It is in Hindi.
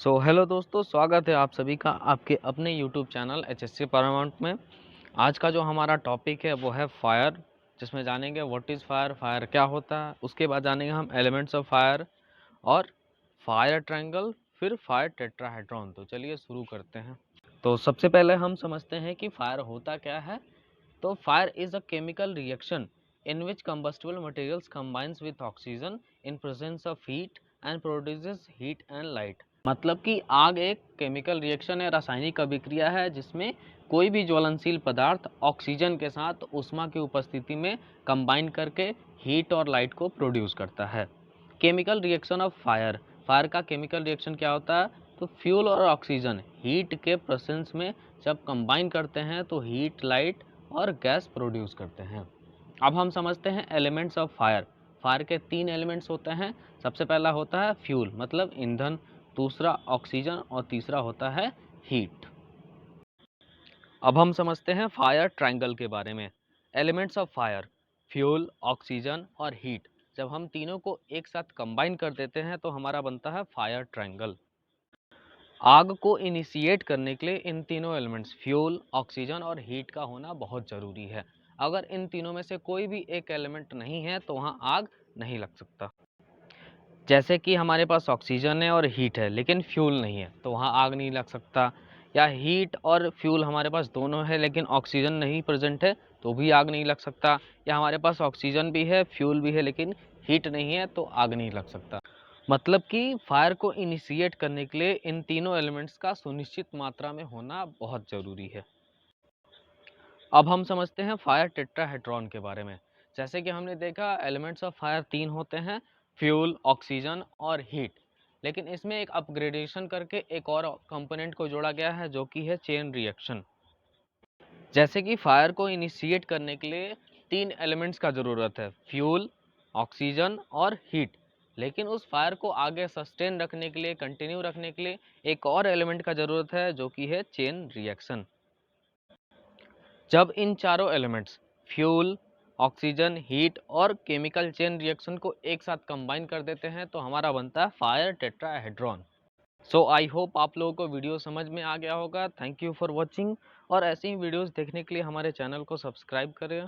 हेलो दोस्तों, स्वागत है आप सभी का आपके अपने यूट्यूब चैनल एचएससी पैरामाउंट में। आज का जो हमारा टॉपिक है वो है फायर, जिसमें जानेंगे व्हाट इज़ फायर, फायर क्या होता है। उसके बाद जानेंगे हम एलिमेंट्स ऑफ फायर और फायर ट्रायंगल, फिर फायर टेट्राहेड्रॉन। तो चलिए शुरू करते हैं। तो सबसे पहले हम समझते हैं कि फायर होता क्या है। तो fire is a chemical reaction in which combustible materials combines with oxygen in presence of heat and produces heat and light। मतलब कि आग एक केमिकल रिएक्शन है, रासायनिक अभिक्रिया है जिसमें कोई भी ज्वलनशील पदार्थ ऑक्सीजन के साथ उष्मा की उपस्थिति में कंबाइन करके हीट और लाइट को प्रोड्यूस करता है। Chemical reaction of fire, fire का केमिकल रिएक्शन क्या होता है? तो फ्यूल और ऑक्सीजन हीट के प्रेजेंस में जब कंबाइन करते हैं तो हीट, लाइट और गैस प्रोड्यूस करते हैं। अब हम समझते हैं एलिमेंट्स ऑफ फायर। फायर के 3 एलिमेंट्स होते हैं। सबसे पहला होता है फ्यूल मतलब ईंधन, दूसरा ऑक्सीजन और तीसरा होता है हीट। अब हम समझते हैं फायर ट्रायंगल के बारे में। Elements of fire, fuel, oxygen और हीट, जब हम तीनों को एक साथ कंबाइन कर देते हैं तो हमारा बनता है फायर ट्रायंगल। आग को इनिशिएट करने के लिए इन तीनों एलिमेंट्स फ्यूल, ऑक्सीजन और हीट का होना बहुत ज़रूरी है। अगर इन तीनों में से कोई भी एक एलिमेंट नहीं है तो वहाँ आग नहीं लग सकता। जैसे कि हमारे पास ऑक्सीजन है और हीट है लेकिन फ्यूल नहीं है तो वहाँ आग नहीं लग सकता, या हीट और फ्यूल हमारे पास दोनों है लेकिन ऑक्सीजन नहीं प्रेजेंट है तो भी आग नहीं लग सकता, या हमारे पास ऑक्सीजन भी है, फ्यूल भी है लेकिन हीट नहीं है तो आग नहीं लग सकता। मतलब कि फायर को इनिशिएट करने के लिए इन तीनों एलिमेंट्स का सुनिश्चित मात्रा में होना बहुत ज़रूरी है। अब हम समझते हैं फायर टेट्राहेड्रॉन के बारे में। जैसे कि हमने देखा एलिमेंट्स ऑफ फायर 3 होते हैं, फ्यूल, ऑक्सीजन और हीट। लेकिन इसमें एक अपग्रेडेशन करके एक और कंपोनेंट को जोड़ा गया है जो कि है चेन रिएक्शन। जैसे कि फायर को इनिशिएट करने के लिए 3 एलिमेंट्स का ज़रूरत है, फ्यूल, ऑक्सीजन और हीट। लेकिन उस फायर को आगे सस्टेन रखने के लिए, कंटिन्यू रखने के लिए एक और एलिमेंट का ज़रूरत है जो कि है चेन रिएक्शन। जब इन चारों एलिमेंट्स फ्यूल, ऑक्सीजन, हीट और केमिकल चेन रिएक्शन को एक साथ कंबाइन कर देते हैं तो हमारा बनता है fire tetrahedron. So I hope आप लोगों को वीडियो समझ में आ गया होगा। थैंक यू फॉर वॉचिंग, और ऐसे ही वीडियोस देखने के लिए हमारे चैनल को सब्सक्राइब करें।